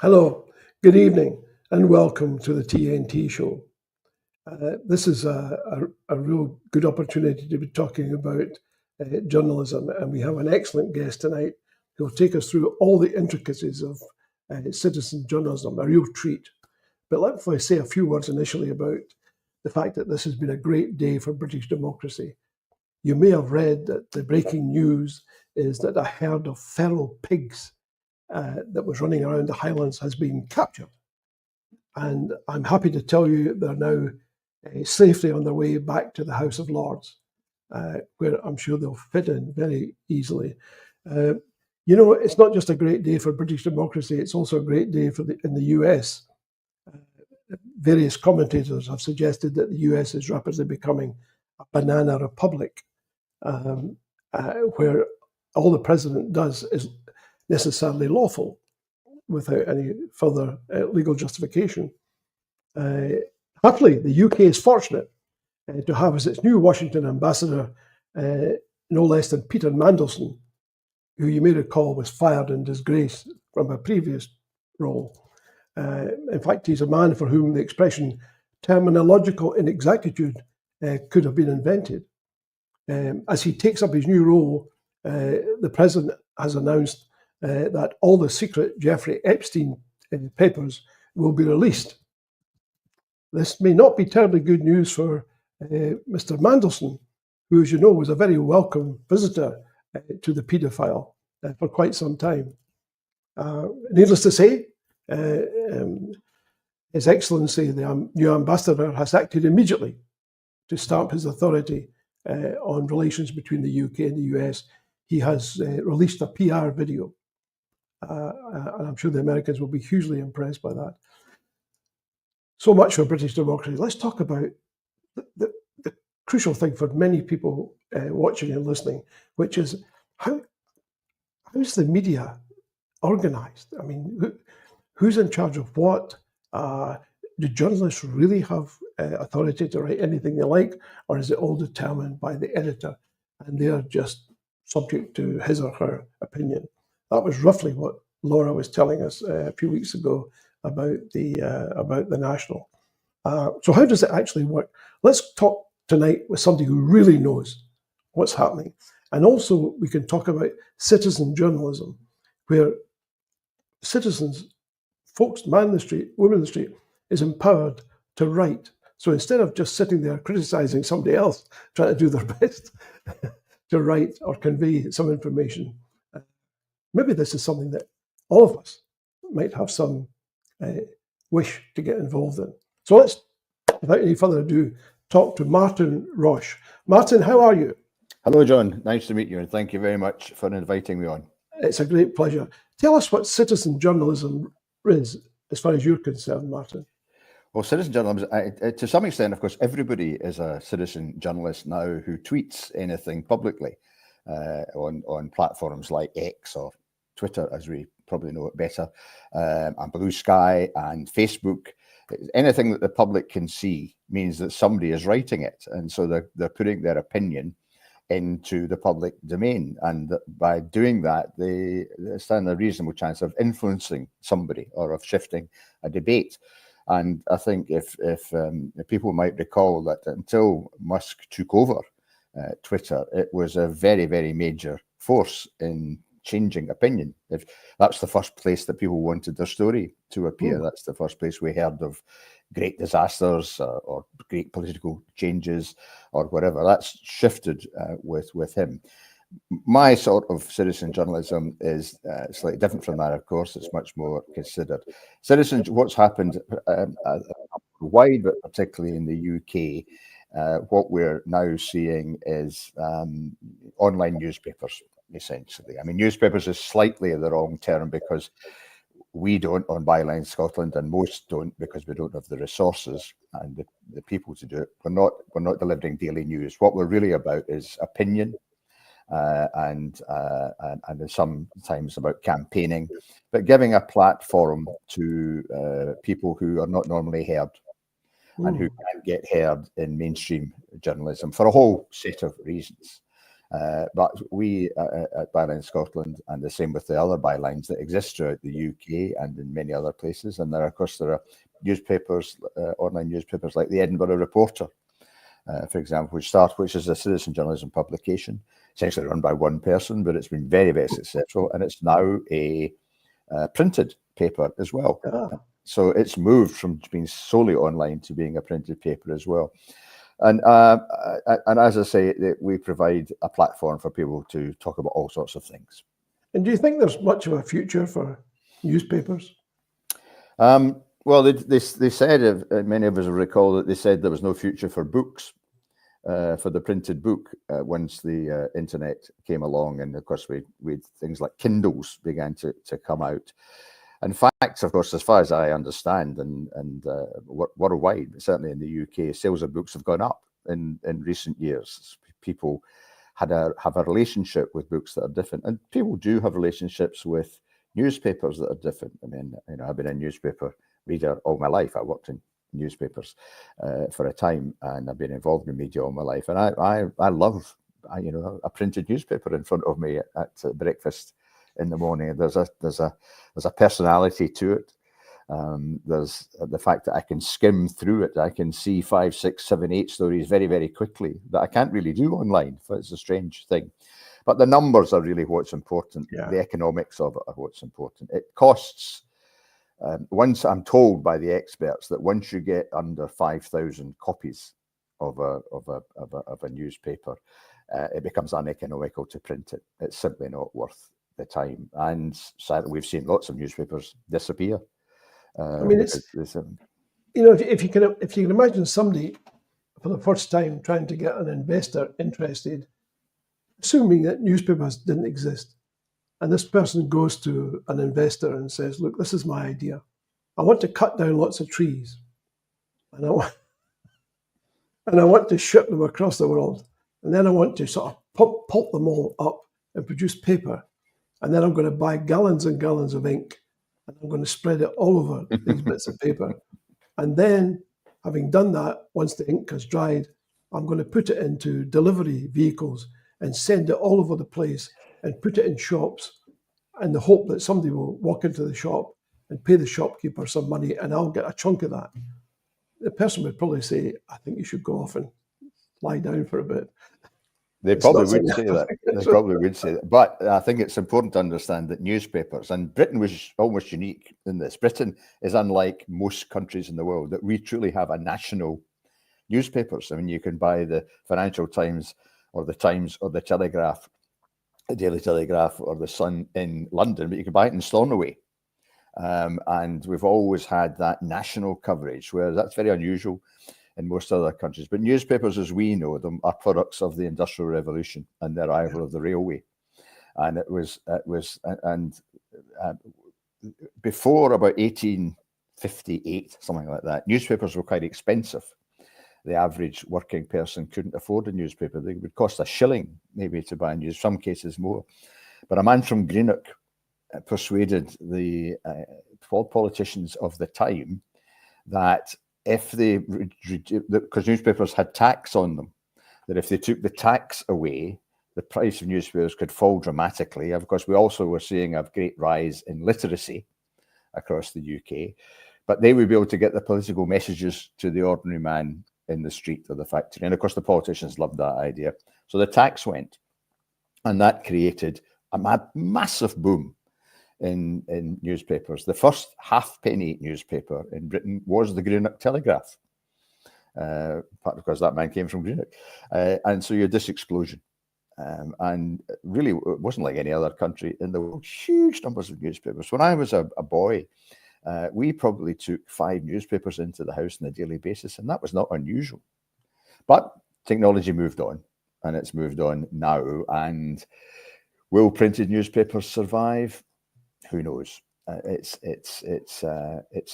Hello, good evening, and welcome to the TNT Show. This is a real good opportunity to be talking about journalism, and we have an excellent guest tonight who will take us through all the intricacies of citizen journalism, a real treat. But let me say a few words initially about the fact that this has been a great day for British democracy. You may have read that the breaking news is that a herd of feral pigs that was running around the Highlands has been captured. And I'm happy to tell you they're now safely on their way back to the House of Lords, where I'm sure they'll fit in very easily. It's not just a great day for British democracy, it's also a great day in the US. Various commentators have suggested that the US is rapidly becoming a banana republic, where all the president does is necessarily lawful without any further legal justification. Happily, the UK is fortunate to have as its new Washington ambassador no less than Peter Mandelson, who you may recall was fired in disgrace from a previous role. In fact, he's a man for whom the expression terminological inexactitude could have been invented. As he takes up his new role, the president has announced that all the secret Jeffrey Epstein papers will be released. This may not be terribly good news for Mr. Mandelson, who, as you know, was a very welcome visitor to the paedophile for quite some time. Needless to say, His Excellency, the new ambassador, has acted immediately to stamp his authority on relations between the UK and the US. He has released a PR video, and I'm sure the Americans will be hugely impressed by that. So much for British democracy. Let's talk about the crucial thing for many people watching and listening, which is how is the media organised? I mean, who's in charge of what? Do journalists really have authority to write anything they like, or is it all determined by the editor and they're just subject to his or her opinion? That was roughly what Laura was telling us a few weeks ago about the National. So how does it actually work? Let's talk tonight with somebody who really knows what's happening. And also we can talk about citizen journalism, where citizens, folks, man in the street, woman in the street, is empowered to write. So instead of just sitting there criticizing somebody else, trying to do their best to write or convey some information, maybe this is something that all of us might have some wish to get involved in. So let's, without any further ado, talk to Martin Roche. Martin, how are you? Hello, John. Nice to meet you, and thank you very much for inviting me on. It's a great pleasure. Tell us what citizen journalism is, as far as you're concerned, Martin. Well, citizen journalism, to some extent, of course, everybody is a citizen journalist now who tweets anything publicly on platforms like X or Twitter, as we probably know it better, and Blue Sky and Facebook. Anything that the public can see means that somebody is writing it, and so they're putting their opinion into the public domain, and by doing that they stand a reasonable chance of influencing somebody or of shifting a debate. And I think if people might recall that until Musk took over Twitter, it was a very, very major force in changing opinion. If that's the first place that people wanted their story to appear, that's the first place we heard of great disasters or great political changes or whatever. That's shifted with him. My sort of citizen journalism is slightly different from that, of course. It's much more considered. What's happened wide, but particularly in the UK, what we're now seeing is online newspapers, essentially. I mean, newspapers is slightly the wrong term because we don't on Bylines Scotland, and most don't because we don't have the resources and the people to do it. We're not delivering daily news. What we're really about is opinion, and sometimes about campaigning, but giving a platform to people who are not normally heard and who can't get heard in mainstream journalism for a whole set of reasons. But we at Bylines Scotland, and the same with the other bylines that exist throughout the UK and in many other places. And there are newspapers, online newspapers like the Edinburgh Reporter, for example, which is a citizen journalism publication, essentially run by one person, but it's been very, very successful, and it's now a printed paper as well. So it's moved from being solely online to being a printed paper as well. And as I say, we provide a platform for people to talk about all sorts of things. And do you think there's much of a future for newspapers? Well, they said, many of us recall that they said there was no future for books, for the printed book, once the internet came along. And of course, we things like Kindles began to come out. In fact, of course, as far as I understand, and worldwide, certainly in the UK, sales of books have gone up in recent years. People have a relationship with books that are different, and people do have relationships with newspapers that are different. I mean, I've been a newspaper reader all my life. I worked in newspapers for a time, and I've been involved in media all my life, and I love a printed newspaper in front of me at breakfast in the morning. There's a personality to it. There's the fact that I can skim through it. I can see 5, 6, 7, 8 stories very, very quickly that I can't really do online. It's a strange thing. But the numbers are really what's important. Yeah. The economics of it are what's important. It costs, once I'm told by the experts that once you get under 5,000 copies of a newspaper, it becomes uneconomical to print it. It's simply not worth the time. And sadly, we've seen lots of newspapers disappear. I mean, if you can imagine somebody for the first time trying to get an investor interested, assuming that newspapers didn't exist, and this person goes to an investor and says, "Look, this is my idea. I want to cut down lots of trees, and I want to ship them across the world, and then I want to sort of pulp them all up and produce paper, and then I'm going to buy gallons and gallons of ink, and I'm going to spread it all over these bits of paper. And then, having done that, once the ink has dried, I'm going to put it into delivery vehicles and send it all over the place and put it in shops in the hope that somebody will walk into the shop and pay the shopkeeper some money, and I'll get a chunk of that." The person would probably say, "I think you should go off and lie down for a bit." They probably would say that. They probably would say that. But I think it's important to understand that newspapers, and Britain was almost unique in this. Britain is unlike most countries in the world, that we truly have a national newspapers. I mean, you can buy the Financial Times or the Times or the Telegraph, the Daily Telegraph or the Sun in London, but you can buy it in Stornoway. And we've always had that national coverage, where that's very unusual in most other countries. But newspapers, as we know them, are products of the Industrial Revolution and the arrival of the railway. And before about 1858, something like that, newspapers were quite expensive. The average working person couldn't afford a newspaper. They would cost a shilling maybe to buy a news, some cases more. But a man from Greenock persuaded the politicians of the time that if they, because newspapers had tax on them, that if they took the tax away, the price of newspapers could fall dramatically. Of course, we also were seeing a great rise in literacy across the UK, but they would be able to get the political messages to the ordinary man in the street or the factory. And of course, the politicians loved that idea. So the tax went, and that created a massive boom in newspapers. The first halfpenny newspaper in Britain was the Greenock Telegraph, partly because that man came from Greenock. And so you had this explosion. And really, it wasn't like any other country in the world. Huge numbers of newspapers. When I was a boy, we probably took 5 newspapers into the house on a daily basis, and that was not unusual. But technology moved on, and it's moved on now. And will printed newspapers survive? Who knows? It's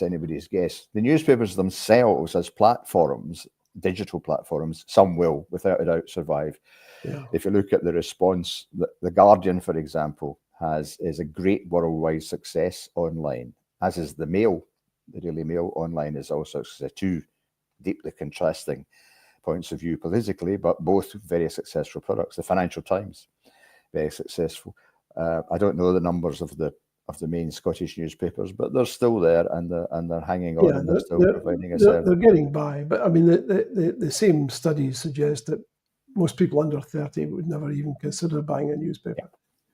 anybody's guess. The newspapers themselves, as platforms, digital platforms, some will, without a doubt, survive. Yeah. If you look at the response, the Guardian, for example, is a great worldwide success online, as is the Mail. The Daily Mail online is also two deeply contrasting points of view politically, but both very successful products. The Financial Times, very successful. I don't know the numbers of the main Scottish newspapers, but they're still there, and they're hanging on, and they're still providing a service. They're getting by, but I mean, the same studies suggest that most people under 30 would never even consider buying a newspaper.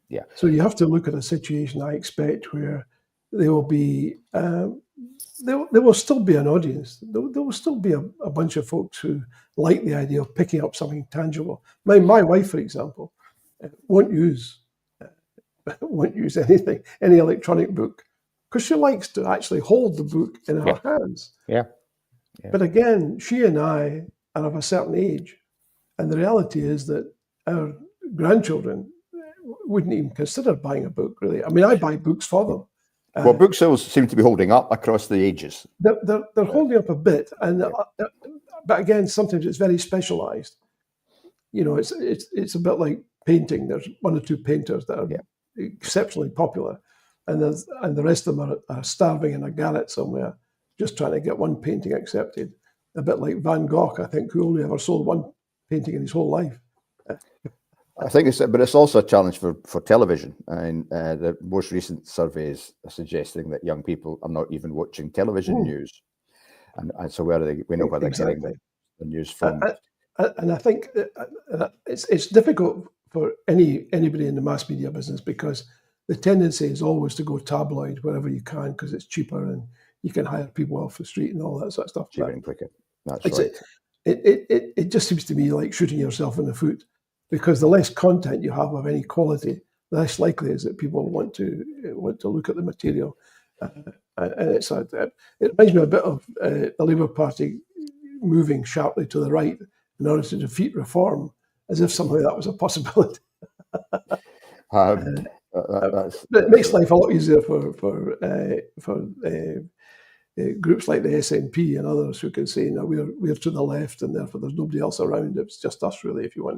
Yeah. So you have to look at a situation, I expect, where there will be there will still be an audience. There will still be a bunch of folks who like the idea of picking up something tangible. My wife, for example, won't use any electronic book, because she likes to actually hold the book in her hands. Yeah. But again, she and I are of a certain age, and the reality is that our grandchildren wouldn't even consider buying a book, really. I mean, I buy books for them. Well, book sales seem to be holding up across the ages. They're holding up a bit, but again, sometimes it's very specialised. You know, it's a bit like painting. There's one or two painters that are exceptionally popular, and the rest of them are starving in a garret somewhere, just trying to get one painting accepted. A bit like Van Gogh, I think, who only ever sold one painting in his whole life. I think it's also a challenge for television. And the most recent surveys are suggesting that young people are not even watching television news, and so where are they? We know where they're getting the news from. And I think it's difficult for anybody in the mass media business, because the tendency is always to go tabloid wherever you can, because it's cheaper and you can hire people off the street and all that sort of stuff. Cheaper and quicker. That's right. It just seems to me like shooting yourself in the foot, because the less content you have of any quality, the less likely is that people want to look at the material. And it reminds me a bit of the Labour Party moving sharply to the right in order to defeat reform, as if somehow that was a possibility. But it makes life a lot easier for groups like the SNP and others who can say, no, we're to the left, and therefore there's nobody else around. It's just us, really, if you're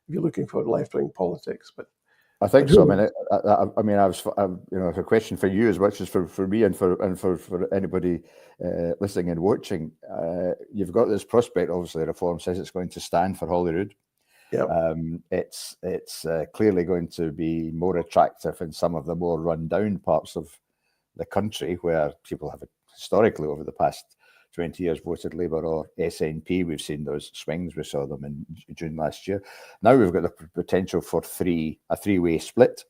looking for left-wing politics. But I think so. I mean, a question for you as much as for me and for anybody listening and watching. You've got this prospect. Obviously, reform says it's going to stand for Holyrood. Yeah. It's clearly going to be more attractive in some of the more run-down parts of the country, where people have historically over the past 20 years voted Labour or SNP. We've seen those swings. We saw them in June last year. Now we've got the potential for a three-way split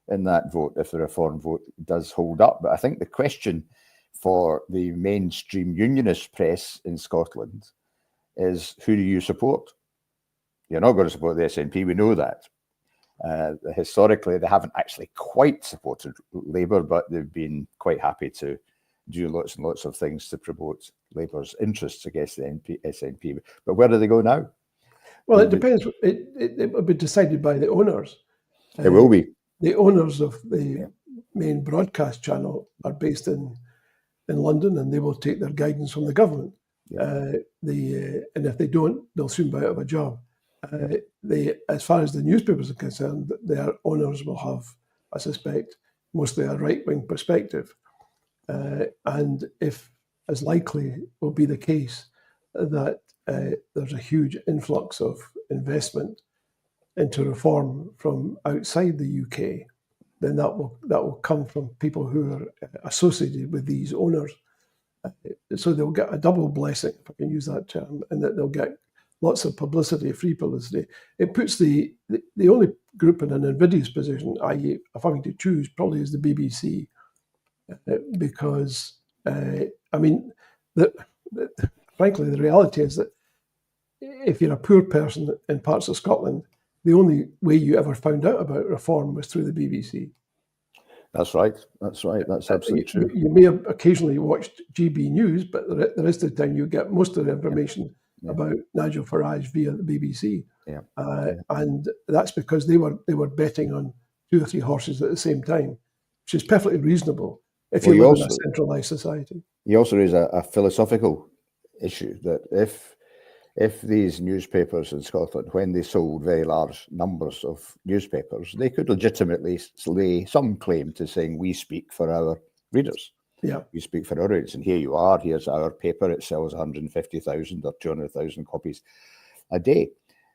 in that vote if the reform vote does hold up. But I think the question for the mainstream unionist press in Scotland is, who do you support? You're not going to support the SNP, we know that. Historically, they haven't actually quite supported Labour, but they've been quite happy to do lots and lots of things to promote Labour's interests against the SNP. But where do they go now? Well, it depends. It will be decided by the owners. It will be. The owners of the main broadcast channel are based in London, and they will take their guidance from the government. And if they don't, they'll soon be out of a job. As far as the newspapers are concerned, their owners will have, I suspect, mostly a right-wing perspective. And if, as likely will be the case, that there's a huge influx of investment into reform from outside the UK, then that will come from people who are associated with these owners. So they'll get a double blessing, if I can use that term, and that they'll get lots of publicity, free publicity. It puts the only group in an invidious position, i.e. of having to choose, probably is the BBC, because, frankly, the reality is that if you're a poor person in parts of Scotland, the only way you ever found out about reform was through the BBC. That's right. That's absolutely true. You may have occasionally watched GB News, but the rest of the time you get most of the information about Nigel Farage via the BBC. And that's because they were betting on 2 or 3 horses at the same time, which is perfectly reasonable if you live in a centralised society. You also raise a philosophical issue that if these newspapers in Scotland, when they sold very large numbers of newspapers, they could legitimately lay some claim to saying we speak for our readers. Yeah. We speak for our rates, and here you are. Here's our paper. It sells 150,000 or 200,000 copies a day.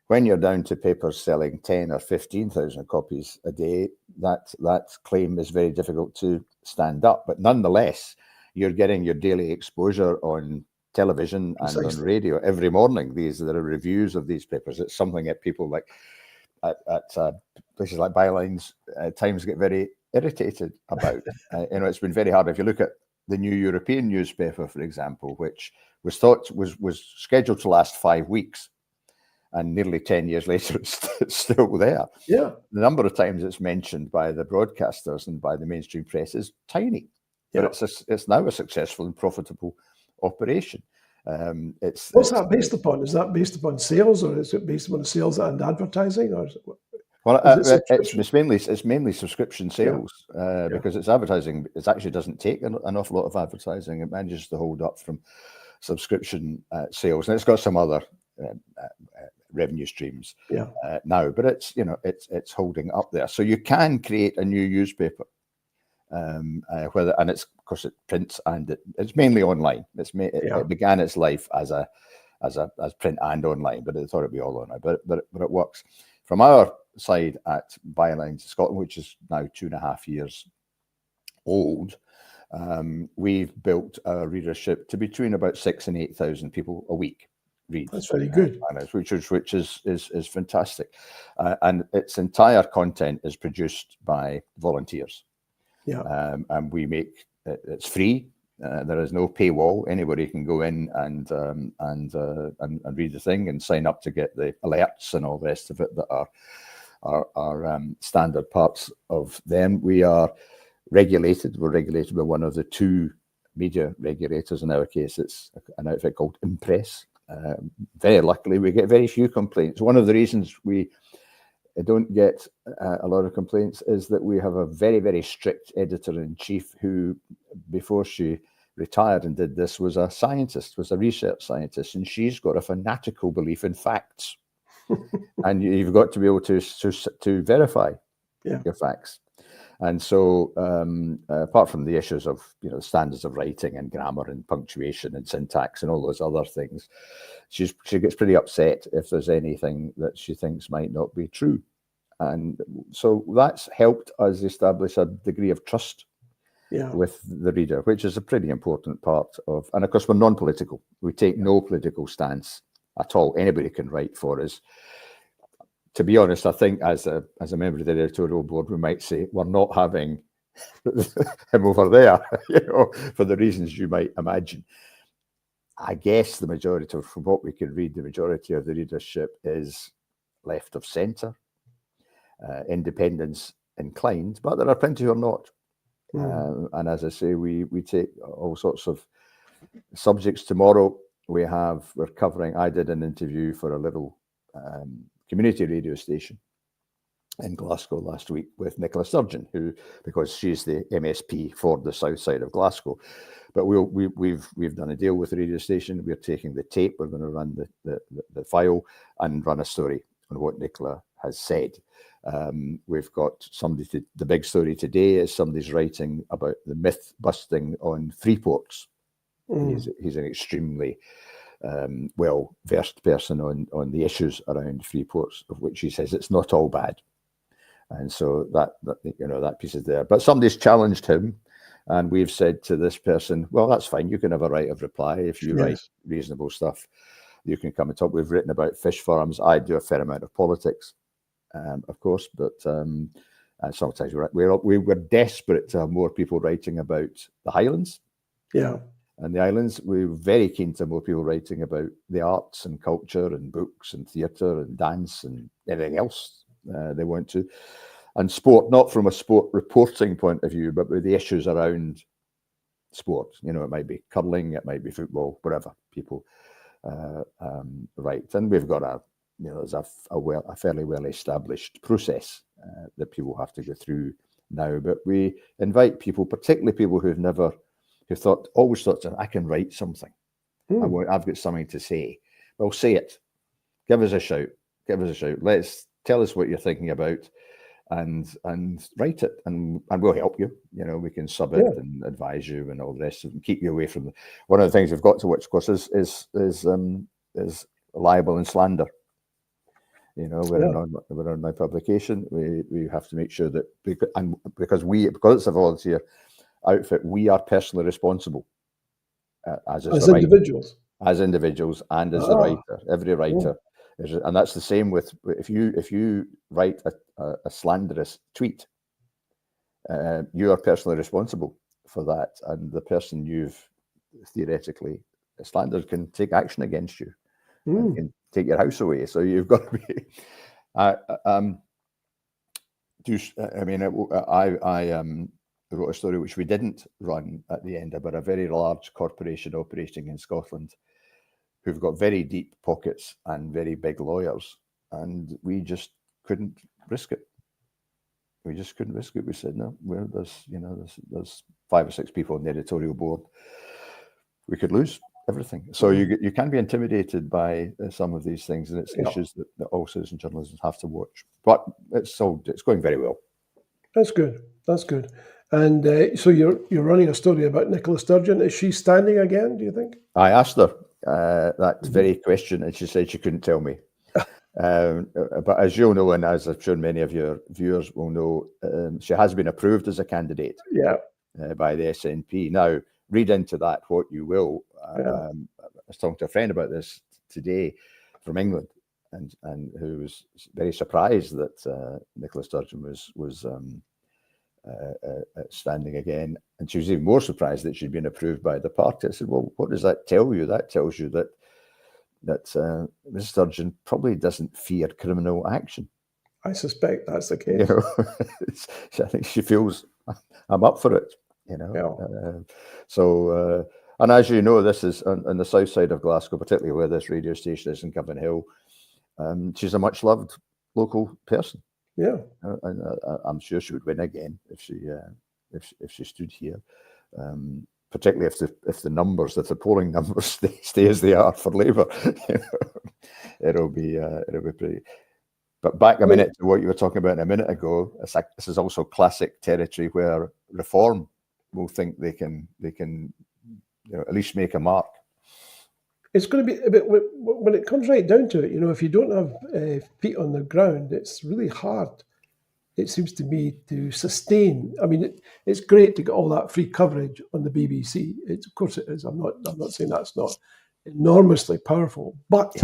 When you're down to papers selling 10 or 15,000 copies a day, that claim is very difficult to stand up. But nonetheless, you're getting your daily exposure on television and on radio every morning. These are the reviews of these papers. It's something that people like at places like Bylines at times get very irritated about. It's been very hard. If you look at the New European newspaper, for example, which was scheduled to last 5 weeks, and nearly 10 years later, it's still there. Yeah. The number of times it's mentioned by the broadcasters and by the mainstream press is tiny, but it's now a successful and profitable operation. What's that based upon? Is that based upon sales, or is it based upon sales and advertising, or is it? Well, it's mainly subscription sales, because it's advertising. It actually doesn't take an awful lot of advertising. It manages to hold up from subscription sales, and it's got some other revenue streams now, but it's holding up there. So you can create a new newspaper, and it's, of course, it prints and it's mainly online. It began its life as print and online, but it thought it'd be all online. But it works. From our side at Bylines Scotland, which is now 2.5 years old, we've built our readership to between about 6,000 and 8,000 people a week. Read. That's very good. Which is fantastic, and its entire content is produced by volunteers. And we make it's free. There is no paywall. Anybody can go in and read the thing and sign up to get the alerts and all the rest of it that are standard parts of them. We are regulated. We're regulated by one of the two media regulators. In our case, it's an outfit called Impress. Very luckily, we get very few complaints. One of the reasons we don't get a lot of complaints is that we have a very, very strict editor-in-chief who, before she retired and did this, was a scientist, was a research scientist, and she's got a fanatical belief in facts. And you've got to be able to verify your facts. And so, apart from the issues of standards of writing and grammar and punctuation and syntax and all those other things, she gets pretty upset if there's anything that she thinks might not be true. And so that's helped us establish a degree of trust with the reader, which is a pretty important part of. And of course, we're non-political. We take no political stance at all. Anybody can write for us. To be honest, I think as a member of the editorial board, we might say we're not having him over there, for the reasons you might imagine. I guess the majority, from what we can read, the majority of the readership is left of centre, independence inclined, but there are plenty who are not. And as I say, we take all sorts of subjects. Tomorrow I did an interview for a little community radio station in Glasgow last week with Nicola Sturgeon, because she's the MSP for the south side of Glasgow. But we've done a deal with the radio station. We're taking the tape. We're going to run the file and run a story on what Nicola has said. We've got the big story today is somebody's writing about the myth busting on free ports. He's an extremely well-versed person on the issues around free ports, of which he says it's not all bad. And so that piece is there. But somebody's challenged him, and we've said to this person, well, that's fine. You can have a right of reply. If you write reasonable stuff, you can come and talk. We've written about fish farms. I do a fair amount of politics, of course, but sometimes we were desperate to have more people writing about the Highlands. And the islands. We were very keen to have more people writing about the arts and culture and books and theatre and dance and everything else they want to. And sport, not from a sport reporting point of view, but with the issues around sport. It might be curling, it might be football, whatever people write. And we've got there's a fairly well-established process that people have to go through now. But we invite people, particularly people who always thought, I can write something. I've got something to say. Well, say it. Give us a shout. Tell us what you're thinking about. and write it, and we'll help you. You know, we can sub it and advise you and all the rest of it, and keep you away from the. One of the things we've got to watch, of course, is libel and slander. You know, we're on my publication. We have to make sure that because it's a volunteer outfit, we are personally responsible as individuals, and as a writer. Every writer, and that's the same with if you write a slanderous tweet, you are personally responsible for that, and the person you've theoretically slandered can take action against you. And can take your house away. So you've got to be. I wrote a story which we didn't run at the end about a very large corporation operating in Scotland, who've got very deep pockets and very big lawyers, and we just couldn't risk it. We just couldn't risk it. We said no. Well, there's 5 or 6 people on the editorial board. We could lose everything. So you can be intimidated by some of these things, and it's issues that all citizen journalists have to watch. But it's going very well. That's good. And so you're running a story about Nicola Sturgeon. Is she standing again, do you think? I asked her that very question, and she said she couldn't tell me. But as you'll know, and as I'm sure many of your viewers will know, she has been approved as a candidate by the SNP. Now, read into that what you will. I was talking to a friend about this today from England, and who was very surprised that Nicola Sturgeon was standing again, and she was even more surprised that she'd been approved by the party. I said, "Well, what does that tell you? That tells you that Ms. Sturgeon probably doesn't fear criminal action." I suspect that's the case. You know, I think she feels I'm up for it. You know, and as you know, this is on the south side of Glasgow, particularly where this radio station is in Govan Hill. She's a much loved local person. Yeah, and I'm sure she would win again if she stood here. Particularly if the polling numbers stay as they are for Labour, it'll be pretty. But back a minute to what you were talking about a minute ago. This is also classic territory where Reform will think they can at least make a mark. It's going to be a bit, when it comes right down to it, if you don't have feet on the ground, it's really hard, it seems to me, to sustain. I mean, it's great to get all that free coverage on the BBC. Of course it is. I'm not saying that's not enormously powerful, but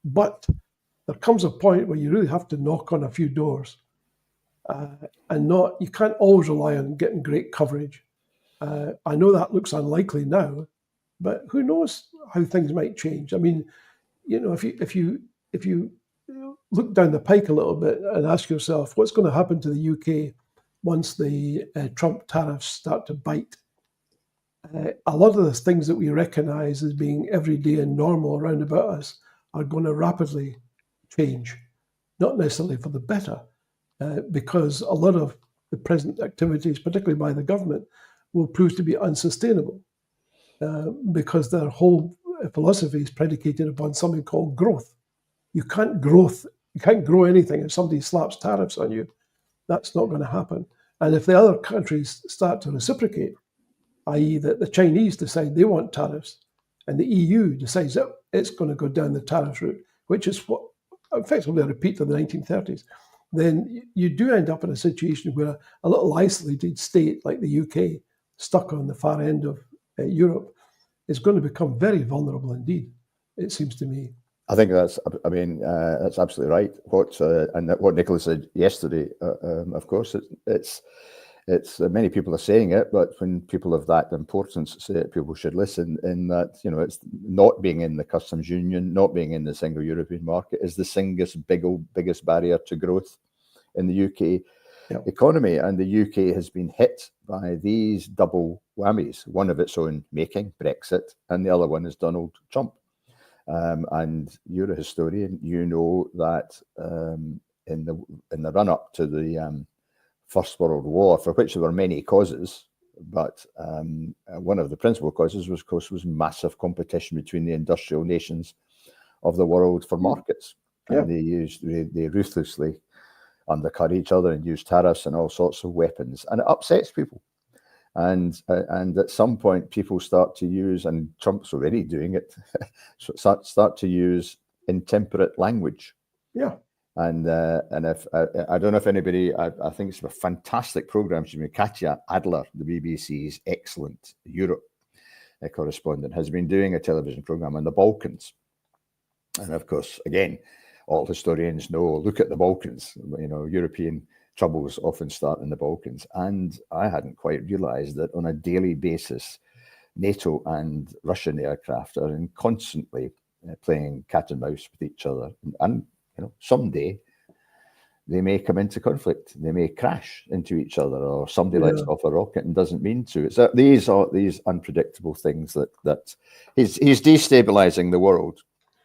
there comes a point where you really have to knock on a few doors, and you can't always rely on getting great coverage. I know that looks unlikely now, but who knows how things might change. I mean, if you look down the pike a little bit and ask yourself what's going to happen to the UK once the Trump tariffs start to bite. A lot of the things that we recognise as being everyday and normal around about us are going to rapidly change, not necessarily for the better, because a lot of the present activities, particularly by the government, will prove to be unsustainable, because their whole philosophy is predicated upon something called growth. You can't grow anything if somebody slaps tariffs on you. That's not going to happen. And if the other countries start to reciprocate, i.e. that the Chinese decide they want tariffs and the EU decides that it's going to go down the tariff route, which is what effectively a repeat of the 1930s, then you do end up in a situation where a little isolated state like the UK, stuck on the far end of Europe, is going to become very vulnerable indeed, it seems to me. I think that's absolutely right. What Nicola said yesterday, of course, it's many people are saying it, but when people of that importance say it, people should listen. In that, it's not being in the customs union, not being in the single European market is the biggest barrier to growth in the UK economy, and the UK has been hit by these double whammies. One of its own making, Brexit, and the other one is Donald Trump. And you're a historian, you know that in the run-up to the First World War, for which there were many causes, but one of the principal causes was massive competition between the industrial nations of the world for markets. And they ruthlessly undercut each other and use tariffs and all sorts of weapons, and it upsets people. And at some point, people start to use, and Trump's already doing it, start to use intemperate language. Yeah. And if I don't know if anybody, I think it's a fantastic program. Katja Adler, the BBC's excellent Europe correspondent, has been doing a television program on the Balkans. And of course, again, all historians know, look at the Balkans. European troubles often start in the Balkans. And I hadn't quite realized that on a daily basis, NATO and Russian aircraft are constantly playing cat and mouse with each other. And someday they may come into conflict. They may crash into each other, or somebody lets off a rocket and doesn't mean to. It's these unpredictable things that he's destabilizing the world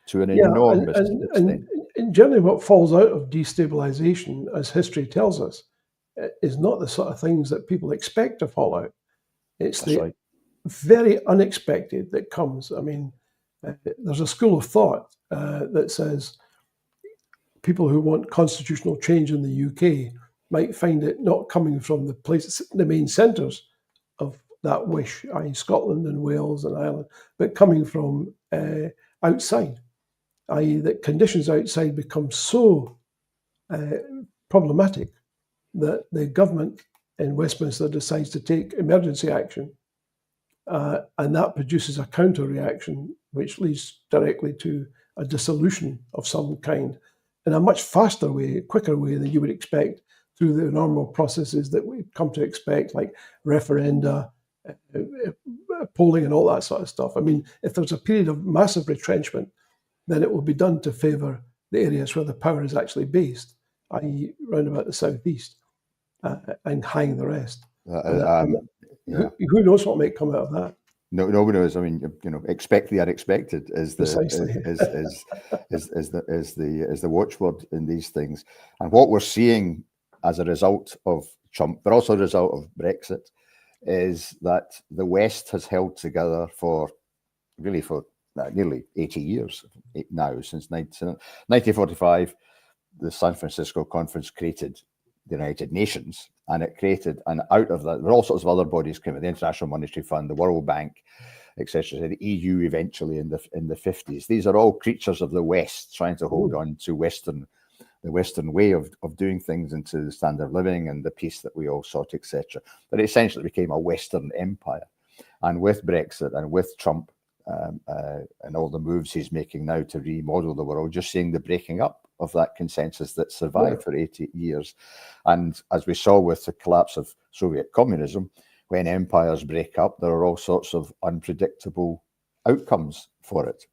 to an enormous extent. And generally what falls out of destabilization, as history tells us, is not the sort of things that people expect to fall out. It's very unexpected that comes. I mean, there's a school of thought that says people who want constitutional change in the UK might find it not coming from the main centres of that wish, i.e. Scotland and Wales and Ireland, but coming from outside, i.e. that conditions outside become so problematic that the government in Westminster decides to take emergency action, and that produces a counter reaction which leads directly to a dissolution of some kind in a much faster way, quicker way than you would expect through the normal processes that we've come to expect, like referenda, polling and all that sort of stuff. I mean, if there's a period of massive retrenchment, then it will be done to favour the areas where the power is actually based, i.e. round about the southeast, and hang the rest. Who knows what might come out of that? No, nobody knows. I mean, expect the unexpected is the watchword in these things. And what we're seeing as a result of Trump, but also a result of Brexit, is that the West has held together for nearly 80 years now. Since 1945, the San Francisco Conference created the United Nations, and it created, and out of that, there were all sorts of other bodies came in, the International Monetary Fund, the World Bank, etc. The EU eventually in the 50s. These are all creatures of the West trying to hold on to the Western way of doing things, and to the standard of living and the peace that we all sought, etc. But it essentially became a Western empire. And with Brexit and with Trump and all the moves he's making now to remodel the world, just seeing the breaking up of that consensus that survived for 80 years. And as we saw with the collapse of Soviet communism, when empires break up, there are all sorts of unpredictable outcomes for it.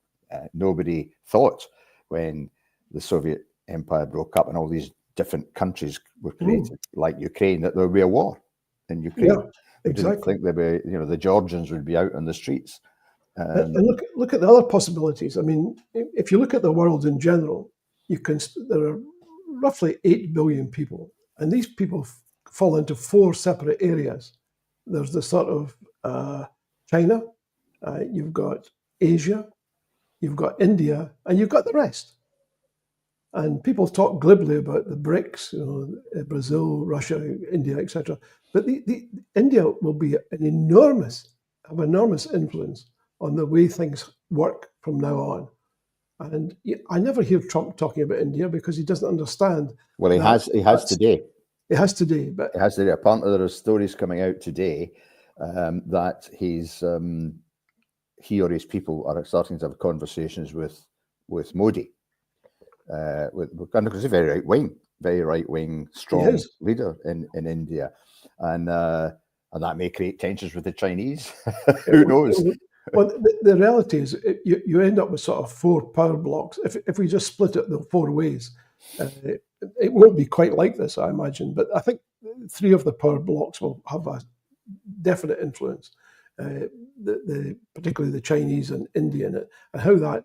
Nobody thought when the Soviet empire broke up and all these different countries were created, like Ukraine, that there would be a war in Ukraine. Yeah, exactly. They didn't think there'd be, the Georgians would be out on the streets. And look at the other possibilities. I mean, if you look at the world in general, there are roughly 8 billion people, and these people fall into 4 separate areas. There's the sort of China, you've got Asia, you've got India, and you've got the rest. And people talk glibly about the BRICS, Brazil, Russia, India, etc. But the India will be have enormous influence on the way things work from now on. And I never hear Trump talking about India because he doesn't understand. Well, he has today. It has today, but it has today. Apparently, there are stories coming out today that he or his people are starting to have conversations with Modi, because he's a very right wing, strong leader in India, and that may create tensions with the Chinese. Who knows? Well, the reality is you end up with sort of 4 power blocks. If we just split it the 4 ways, it won't be quite like this, I imagine. But I think 3 of the power blocks will have a definite influence, particularly the Chinese and Indian, and how that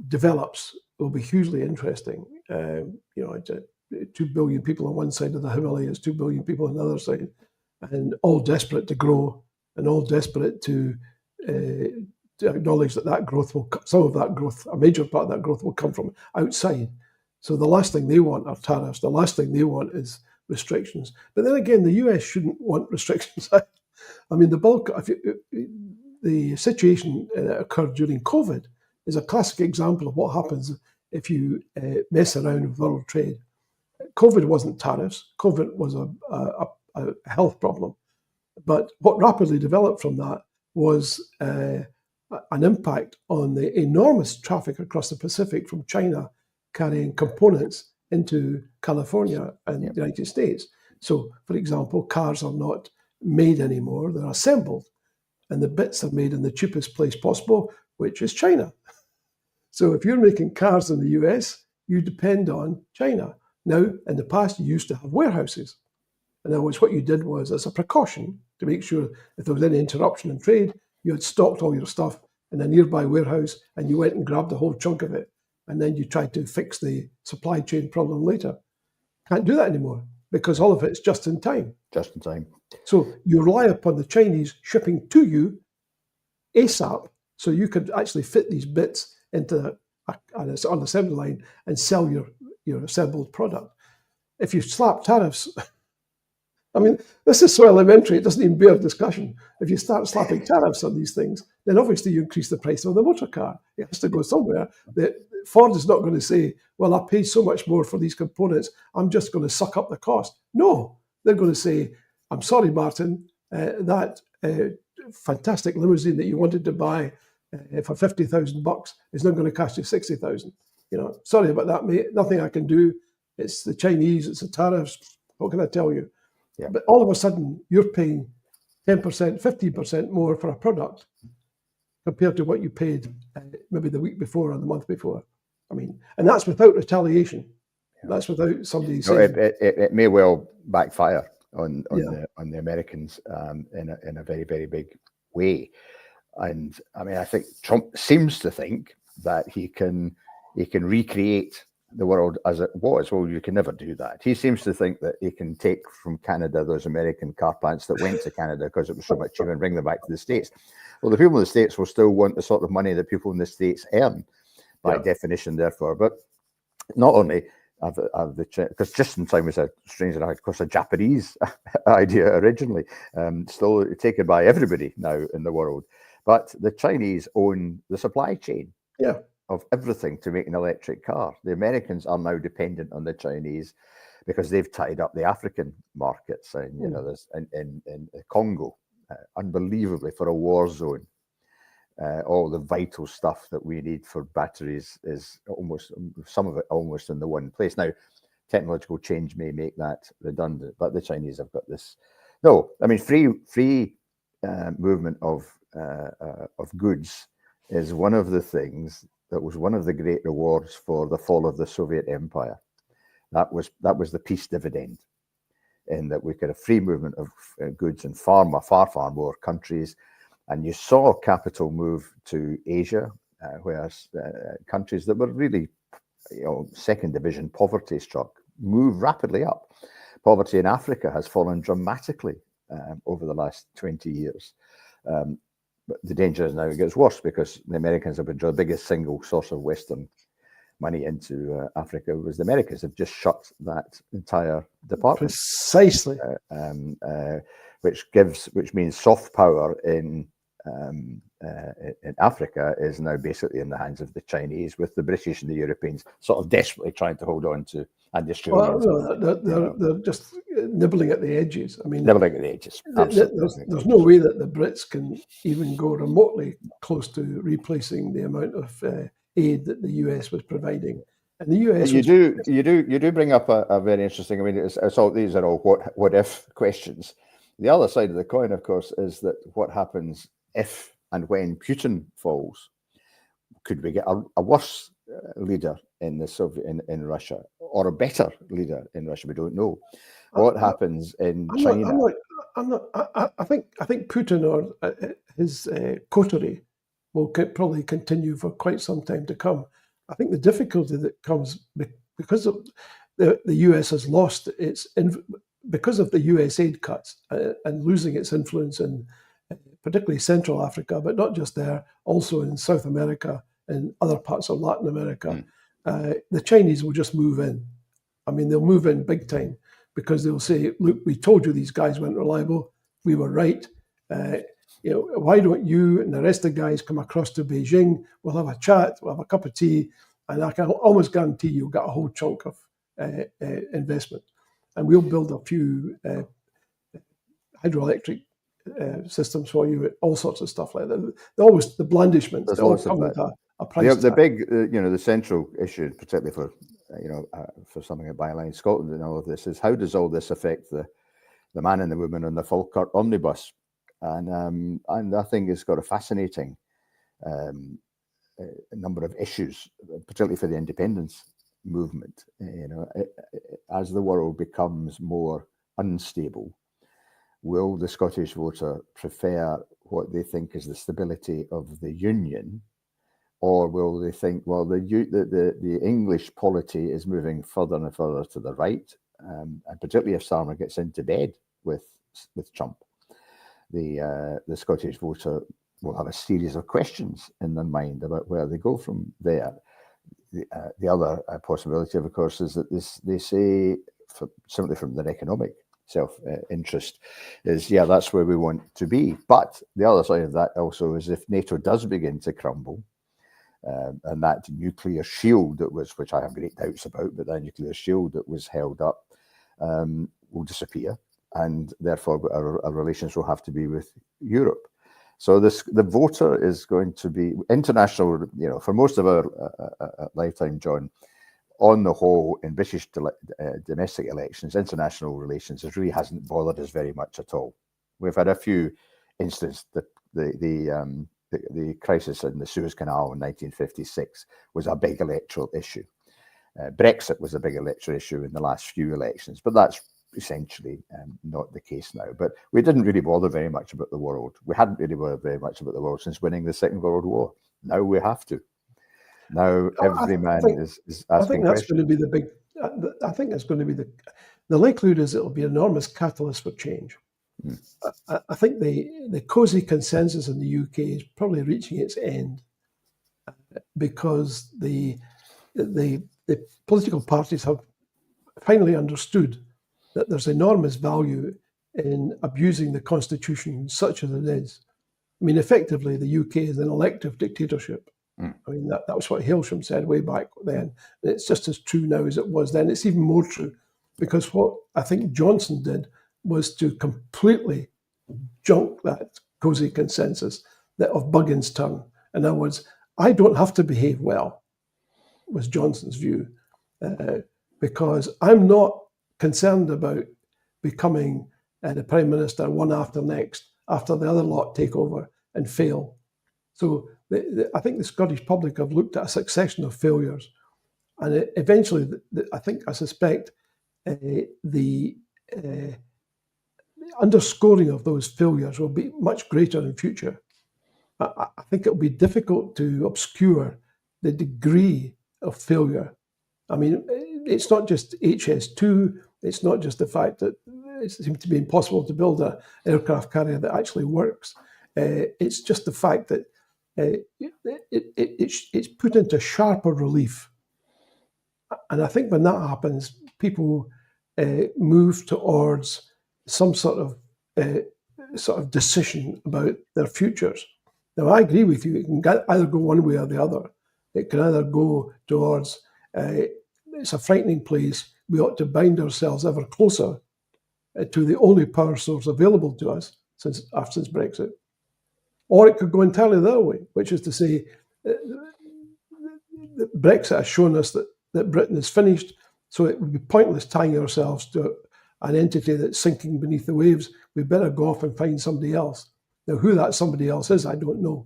develops will be hugely interesting. 2 billion people on one side of the Himalayas, 2 billion people on the other side, and all desperate to grow, and all desperate to acknowledge that growth will, some of that growth, a major part of that growth will come from outside. So the last thing they want are tariffs. The last thing they want is restrictions. But then again, the US shouldn't want restrictions. I mean, the situation that occurred during COVID is a classic example of what happens if you mess around with world trade. COVID wasn't tariffs. COVID was a health problem. But what rapidly developed from that was an impact on the enormous traffic across the Pacific from China carrying components into California and the United States. So, for example, cars are not made anymore, they're assembled. And the bits are made in the cheapest place possible, which is China. So if you're making cars in the US, you depend on China. Now, in the past, you used to have warehouses. In other words, what you did was, as a precaution, to make sure if there was any interruption in trade, you had stocked all your stuff in a nearby warehouse and you went and grabbed a whole chunk of it. And then you tried to fix the supply chain problem later. Can't do that anymore because all of it's just in time. Just in time. So you rely upon the Chinese shipping to you ASAP, so you could actually fit these bits into an assembly line and sell your assembled product. If you slap tariffs, I mean, this is so elementary, it doesn't even bear discussion. If you start slapping tariffs on these things, then obviously you increase the price of the motor car. It has to go somewhere. Ford is not going to say, well, I paid so much more for these components, I'm just going to suck up the cost. No, they're going to say, I'm sorry, Martin, that fantastic limousine that you wanted to buy for $50,000 is not going to cost you $60,000. Sorry about that, mate. Nothing I can do. It's the Chinese, it's the tariffs. What can I tell you? Yeah. But all of a sudden, you're paying 10%, 15% more for a product compared to what you paid maybe the week before or the month before. I mean, and that's without retaliation. Yeah. That's without somebody saying... It may well backfire on the Americans in a very, very big way. And I mean, I think Trump seems to think that he can recreate the world as it was. Well, you can never do that. He seems to think that he can take from Canada those American car plants that went to Canada because it was so much cheaper and bring them back to the States. Well, the people in the States will still want the sort of money that people in the States earn by definition, therefore. But not only because just in time was a strange, of course, a Japanese idea originally, still taken by everybody now in the world. But the Chinese own the supply chain of everything to make an electric car. The Americans are now dependent on the Chinese because they've tied up the African markets. And there's in Congo, unbelievably for a war zone. All the vital stuff that we need for batteries is almost, some of it almost in the one place. Now, technological change may make that redundant, but the Chinese have got this. No, I mean, free movement of goods is one of the things that was one of the great rewards for the fall of the Soviet Empire. That was the peace dividend, in that we could have free movement of goods in far more countries. And you saw capital move to Asia, whereas countries that were really, second division poverty struck move rapidly up. Poverty in Africa has fallen dramatically over the last 20 years. But the danger is now it gets worse because the Americans have been the biggest single source of Western money into Africa was the Americans have just shut that entire department. Precisely. Which means soft power in Africa is now basically in the hands of the Chinese, with the British and the Europeans sort of desperately trying to hold on to, and the Australians. Well, they're just nibbling at the edges. I mean, nibbling at the edges. There's no way that the Brits can even go remotely close to replacing the amount of aid that the US was providing. And the US, you do bring up a very interesting. I mean, it's all, these are all what if questions. The other side of the coin, of course, is that what happens if and when Putin falls? Could we get a worse leader in in Russia, or a better leader in Russia? We don't know. What happens in China? I think Putin or his coterie will probably continue for quite some time to come. I think the difficulty that comes because of the US has lost its because of the US aid cuts and losing its influence in particularly Central Africa, but not just there, also in South America and other parts of Latin America. the Chinese will just move in. I mean, they'll move in big time because they'll say, look, we told you these guys weren't reliable. We were right. Why don't you and the rest of the guys come across to Beijing? We'll have a chat, we'll have a cup of tea, and I can almost guarantee you'll get a whole chunk of investment. And we'll build a few hydroelectric systems for you, all sorts of stuff like that. Always the blandishments. There's they all lots of come with that. a price The tag. big, the central issue, particularly for for something at Bylines Scotland and all of this, is how does all this affect the man and the woman on the Falkirk omnibus? And I think it's got a fascinating number of issues, particularly for the independence movement. As the world becomes more unstable, will the Scottish voter prefer what they think is the stability of the Union, or will they think, well, the English polity is moving further and further to the right, and particularly if Starmer gets into bed with Trump, the Scottish voter will have a series of questions in their mind about where they go from there. The other possibility, of course, is that they say, simply from their economic self-interest, is, yeah, that's where we want to be. But the other side of that also is if NATO does begin to crumble, and that nuclear shield that was, which I have great doubts about, but that nuclear shield that was held up will disappear, and therefore our relations will have to be with Europe. So the voter is going to be international, for most of our lifetime, John. On the whole, in British domestic elections, international relations really hasn't bothered us very much at all. We've had a few instances. The crisis in the Suez Canal in 1956 was a big electoral issue. Brexit was a big electoral issue in the last few elections, but that's essentially not the case now. But we didn't really bother very much about the world. We hadn't really bothered very much about the world since winning the Second World War. Now we have to. Now every man is asking I think that's questions. going to be the big. I think that's going to be the likelihood is it'll be an enormous catalyst for change. I think the cosy consensus in the UK is probably reaching its end because the political parties have finally understood that there's enormous value in abusing the Constitution such as it is. I mean, effectively, the UK is an elective dictatorship. I mean, that was what Hailsham said way back then. And it's just as true now as it was then. It's even more true because what I think Johnson did was to completely junk that cosy consensus of Buggin's turn. In other words, I don't have to behave well, was Johnson's view, because I'm not concerned about becoming the Prime Minister one after next, after the other lot take over and fail. So I think the Scottish public have looked at a succession of failures, and eventually, I suspect the underscoring of those failures will be much greater in future. I think it'll be difficult to obscure the degree of failure. I mean, it's not just HS2, it's not just the fact that it seems to be impossible to build an aircraft carrier that actually works. It's just the fact that it's put into sharper relief. And I think when that happens, people move towards some sort of decision about their futures. Now, I agree with you. It can either go one way or the other. It can either go towards it's a frightening place. We ought to bind ourselves ever closer to the only power source available to us since Brexit. Or it could go entirely the other way, which is to say, Brexit has shown us that Britain is finished, so it would be pointless tying ourselves to an entity that's sinking beneath the waves. We better go off and find somebody else. Now, who that somebody else is, I don't know.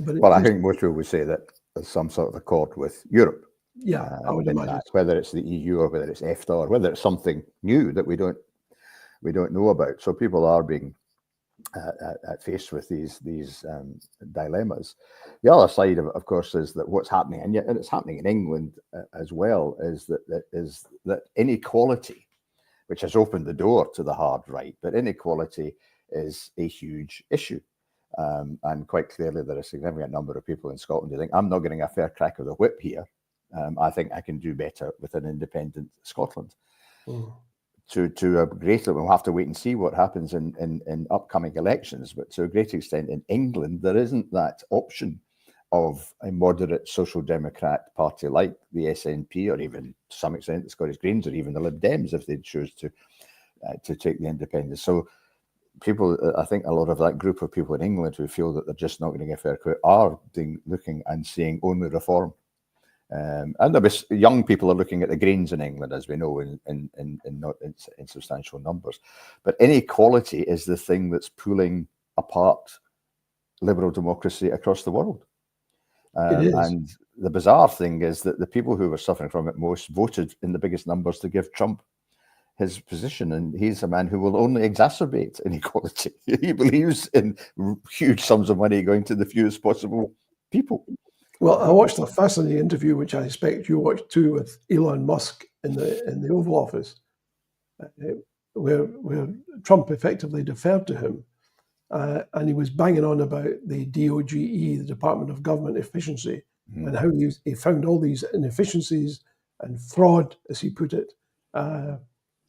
But I think most people would say that there's some sort of accord with Europe. Yeah, I would imagine. Whether it's the EU or whether it's EFTA or whether it's something new that we don't know about. So people are being faced with these dilemmas. The other side of course, is that what's happening, and it's happening in England as well, is that inequality, which has opened the door to the hard right, but inequality is a huge issue. And quite clearly, there are a significant number of people in Scotland who think, I'm not getting a fair crack of the whip here. I think I can do better with an independent Scotland. Mm. To a greater, we'll have to wait and see what happens in upcoming elections, but to a great extent in England, there isn't that option of a moderate social democrat party like the SNP, or even to some extent the Scottish Greens, or even the Lib Dems if they choose to take the independence. So people, I think a lot of that group of people in England who feel that they're just not going to get fair quote are looking and seeing only reform. And young people are looking at the Greens in England, as we know, in substantial numbers. But inequality is the thing that's pulling apart liberal democracy across the world. And the bizarre thing is that the people who were suffering from it most voted in the biggest numbers to give Trump his position, and he's a man who will only exacerbate inequality. He believes in huge sums of money going to the fewest possible people. Well, I watched a fascinating interview, which I expect you watched too, with Elon Musk in the Oval Office, where Trump effectively deferred to him, and he was banging on about the DOGE, the Department of Government Efficiency, and how he found all these inefficiencies and fraud, as he put it.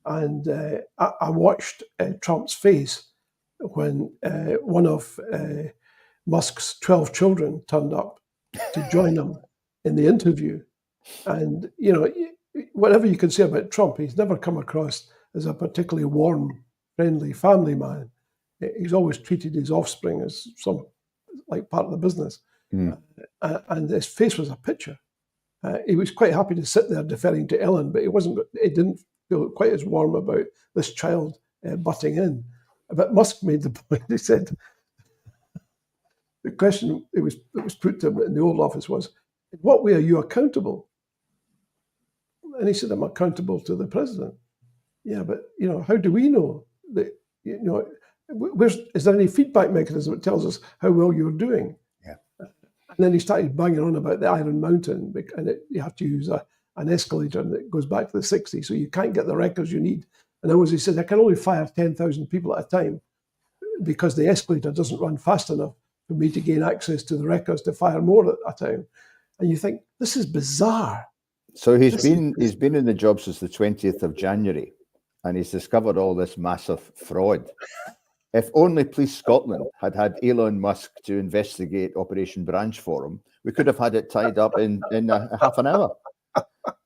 And I watched Trump's face when one of Musk's 12 children turned up to join him in the interview. And, you know, whatever you can say about Trump, he's never come across as a particularly warm, friendly family man. He's always treated his offspring as some like part of the business. And his face was a picture. He was quite happy to sit there deferring to Ellen, but he didn't feel quite as warm about this child butting in. But Musk made the point. He said, the question it was put to him in the Oval Office was, in what way are you accountable? And he said, I'm accountable to the president. Yeah, but, you know, how do we know that, you know, is there any feedback mechanism that tells us how well you're doing? Yeah. And then he started banging on about the Iron Mountain, and you have to use an escalator that goes back to the 60s, so you can't get the records you need. And then, as he said, I can only fire 10,000 people at a time because the escalator doesn't run fast enough for me to gain access to the records to fire more at a time. And you think, this is bizarre. So he's been in the job since the 20th of January, and he's discovered all this massive fraud. If only Police Scotland had had Elon Musk to investigate Operation Branch for him, we could have had it tied up in a half an hour.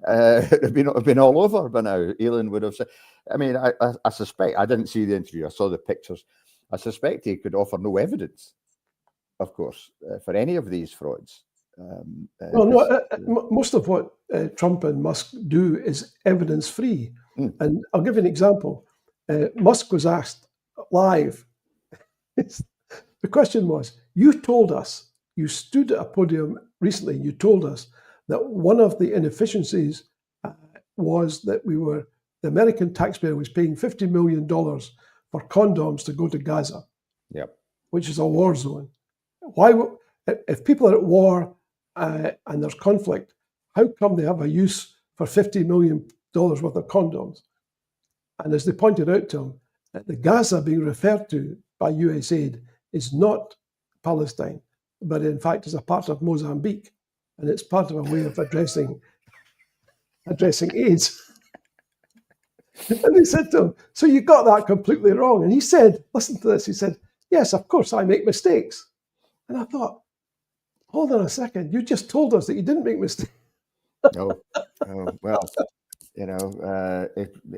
It'd been all over by now. Elon would have said, I mean, I suspect, I didn't see the interview, I saw the pictures. I suspect he could offer no evidence, of course, for any of these frauds. Most of what Trump and Musk do is evidence-free. And I'll give you an example. Musk was asked live. The question was, you told us, you stood at a podium recently, you told us that one of the inefficiencies was that the American taxpayer was paying $50 million for condoms to go to Gaza, which is a war zone. If people are at war and there's conflict, how come they have a use for $50 million worth of condoms? And as they pointed out to him, the Gaza being referred to by US aid is not Palestine, but in fact is a part of Mozambique, and it's part of a way of addressing AIDS. And they said to him, so you got that completely wrong. And he said, listen to this, he said, yes, of course I make mistakes. And I thought, hold on a second, you just told us that you didn't make mistakes. No, well, you know,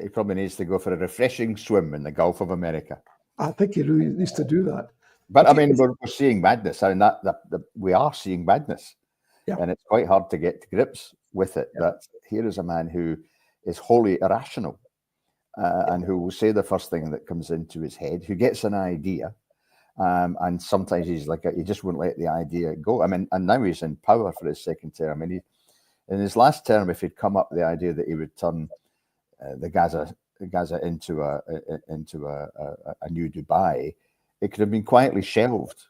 he probably needs to go for a refreshing swim in the Gulf of America. I think he really needs to do that. But I mean, we're seeing madness. I mean, we are seeing madness, and it's quite hard to get to grips with it. That here is a man who is wholly irrational, and who will say the first thing that comes into his head, who gets an idea, and sometimes he's like, he just won't let the idea go. I mean, and now he's in power for his second term. I mean, in his last term, if he'd come up with the idea that he would turn the Gaza into a new Dubai, it could have been quietly shelved.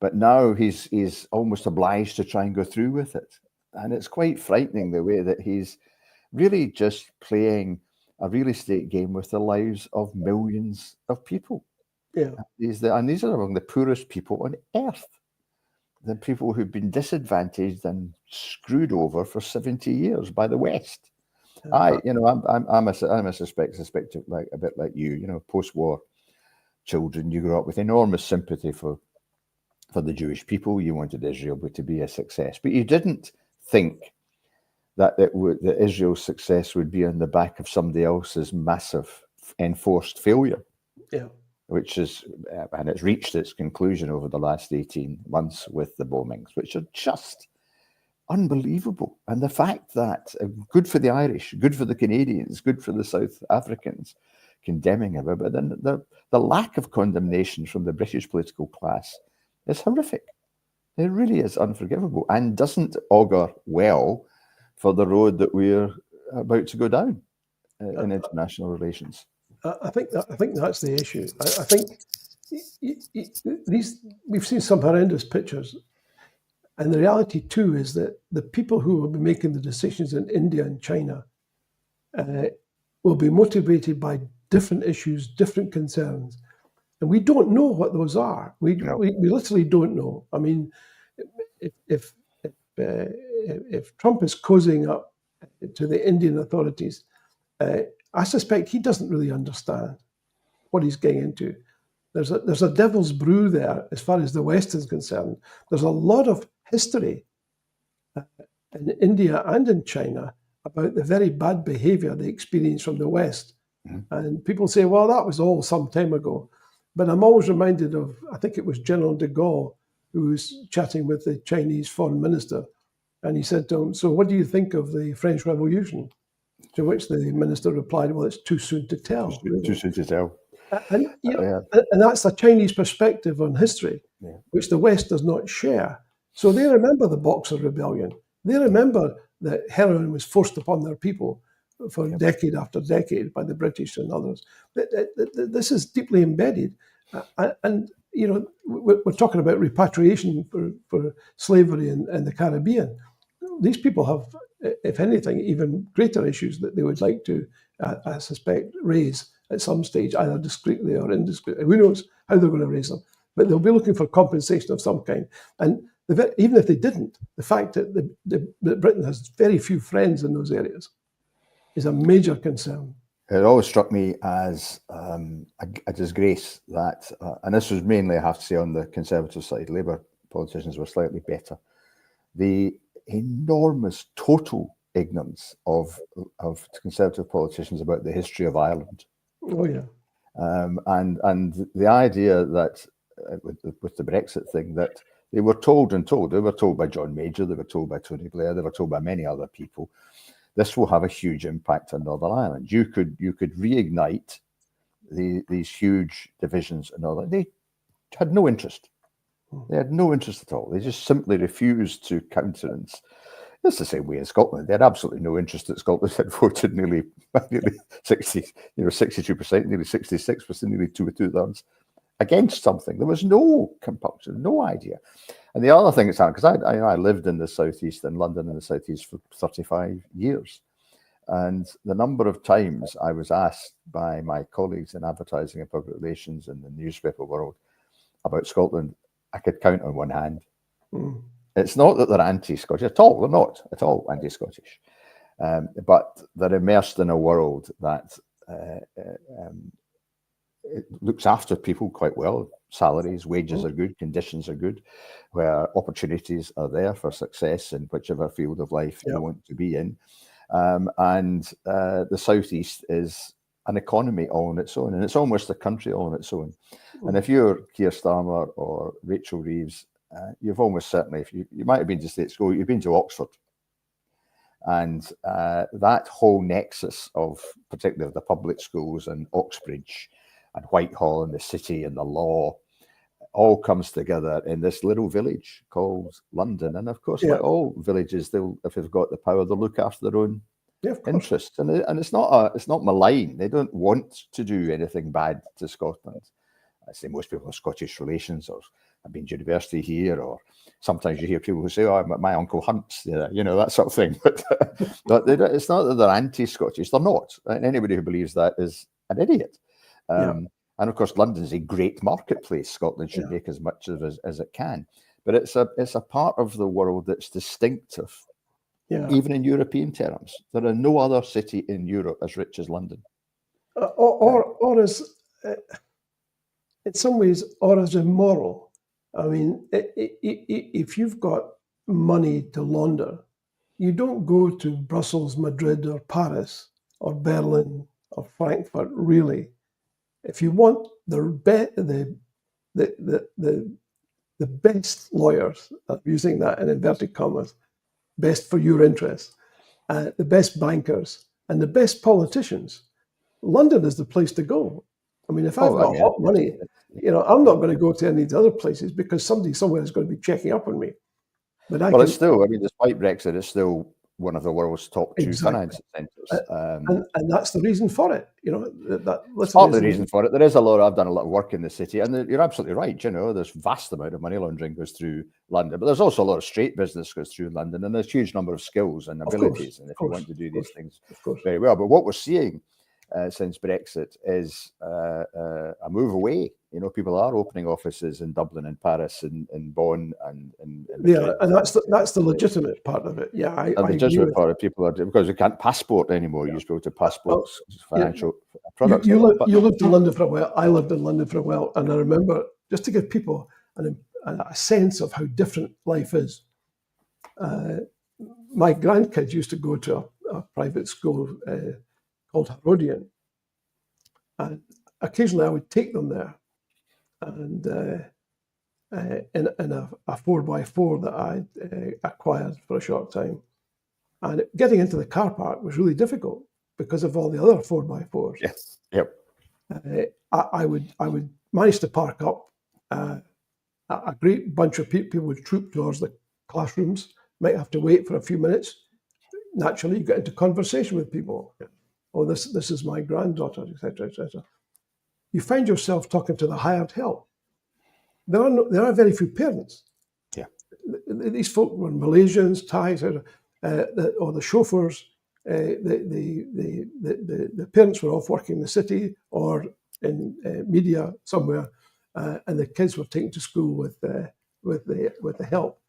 But now he's almost obliged to try and go through with it. And it's quite frightening the way that he's really just playing a real estate game with the lives of millions of people. Yeah. And these are among the poorest people on earth. the people who've been disadvantaged and screwed over for 70 years by the West. I suspect like a bit like you, post-war children, you grew up with enormous sympathy for the Jewish people. You wanted Israel to be a success, but you didn't think that that Israel's success would be on the back of somebody else's massive enforced failure. Yeah. Which is, and it's reached its conclusion over the last 18 months with the bombings, which are just unbelievable. And the fact that good for the Irish, good for the Canadians, good for the South Africans, condemning it, but then the lack of condemnation from the British political class is horrific. It really is unforgivable and doesn't augur well for the road that we're about to go down in international relations. I think that's the issue. I think we've seen some horrendous pictures, and the reality too is that the people who will be making the decisions in India and China will be motivated by different issues, different concerns, and we don't know what those are. We literally don't know. I mean, if Trump is cozying up to the Indian authorities, I suspect he doesn't really understand what he's getting into. There's a devil's brew there as far as the West is concerned. There's a lot of history in India and in China about the very bad behavior they experienced from the West. Mm-hmm. And people say, well, that was all some time ago. But I'm always reminded of, I think it was General de Gaulle who was chatting with the Chinese foreign minister. And he said to him, so what do you think of the French Revolution? To which the minister replied, well, it's too soon to tell. Too soon to tell. And, and that's a Chinese perspective on history, which the West does not share. So they remember the Boxer Rebellion. They remember that heroin was forced upon their people for decade after decade by the British and others. This is deeply embedded. And we're talking about repatriation for slavery in the Caribbean. These people have, if anything, even greater issues that they would like to, I suspect, raise at some stage, either discreetly or indiscreetly. Who knows how they're going to raise them? But they'll be looking for compensation of some kind. And even if they didn't, the fact that Britain has very few friends in those areas is a major concern. It always struck me as a disgrace that, and this was mainly, I have to say, on the Conservative side, Labour politicians were slightly better, the enormous total ignorance of Conservative politicians about the history of Ireland. Oh yeah, and the idea that with the Brexit thing, that they were told. They were told by John Major, they were told by Tony Blair, they were told by many other people. This will have a huge impact on Northern Ireland. You could reignite these huge divisions in Northern. They had no interest. They had no interest at all. They just simply refused to countenance. It's the same way in Scotland. They had absolutely no interest that Scotland had voted nearly 62%, nearly 66%, nearly two-thirds against something. There was no compulsion, no idea. And the other thing that's happened, because I lived in the southeast, in London in the southeast for 35 years, and the number of times I was asked by my colleagues in advertising and public relations in the newspaper world about Scotland, I could count on one hand. Mm. It's not that they're anti-Scottish at all. They're not at all anti-Scottish. But they're immersed in a world that it looks after people quite well. Salaries, wages are good, conditions are good, where opportunities are there for success in whichever field of life you want to be in. And the Southeast is an economy all on its own, and it's almost a country all on its own. And if you're Keir Starmer or Rachel Reeves, you've almost certainly, if you might have been to state school, you've been to Oxford. And that whole nexus of, particularly of the public schools and Oxbridge and Whitehall and the city and the law, all comes together in this little village called London. And of course, like all villages, if they've got the power, they'll look after their own interests. And it's not malign. They don't want to do anything bad to Scotland. I say most people have Scottish relations or have been to university here, or sometimes you hear people who say, "Oh, my uncle hunts," that sort of thing. But it's not that they're anti-Scottish. They're not. And anybody who believes that is an idiot. And of course, London's a great marketplace. Scotland should make as much of as it can. but it's a part of the world that's distinctive. Yeah. Even in European terms, there are no other city in Europe as rich as London. Or as, in some ways, or as immoral. I mean, if you've got money to launder, you don't go to Brussels, Madrid, or Paris, or Berlin, or Frankfurt. Really, if you want the best lawyers, I'm using that in inverted commas, best for your interests, the best bankers, and the best politicians, London is the place to go. I mean, if I've got hot money, I'm not going to go to any of the other places because somebody somewhere is going to be checking up on me. But it's still, despite Brexit, it's still one of the world's top two finance centres. And that's the reason for it. That's part of the reason for it. There is a lot. I've done a lot of work in the city, and you're absolutely right. There's vast amount of money laundering goes through London, but there's also a lot of straight business goes through London, and there's a huge number of skills and abilities, and if you want to do these things very well. But what we're seeing since Brexit is a move away. People are opening offices in Dublin and Paris and Bonn and yeah, and that's the legitimate part of it. Yeah, the legitimate part of people are, because you can't passport anymore. You used to be able to passport financial products. You lived in London for a while. I lived in London for a while, and I remember, just to give people a sense of how different life is. My grandkids used to go to a private school called Aberdeen, and occasionally I would take them there, and in a 4x4 that I acquired for a short time, and getting into the car park was really difficult because of all the other 4x4s. Yes. Yep. I would manage to park up. A great bunch of people would troop towards the classrooms. Might have to wait for a few minutes. Naturally, you get into conversation with people. Oh, this is my granddaughter, etc., etc. You find yourself talking to the hired help. There are very few parents. Yeah, these folk were Malaysians, Thais, or the chauffeurs. The parents were off working in the city or in media somewhere, and the kids were taken to school with the help.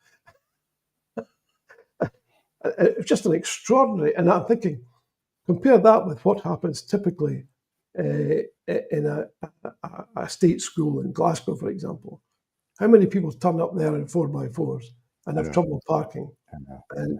It's just an extraordinary. And I'm thinking, compare that with what happens typically in a state school in Glasgow, for example. How many people turn up there in 4x4s and have trouble parking? And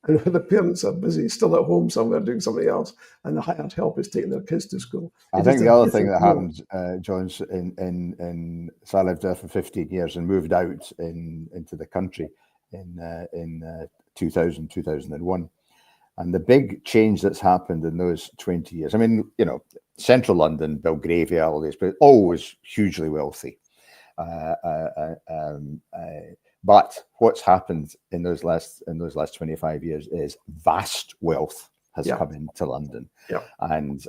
the parents are busy, still at home somewhere doing something else, and the hired help is taking their kids to school. I think the other thing that happened, John's, so I lived there for 15 years and moved out into the country in 2000, 2001. And the big change that's happened in those 20 years, I mean, central London, Belgravia, all these, but always hugely wealthy. But what's happened in those last 25 years is vast wealth has come into London. Yeah. And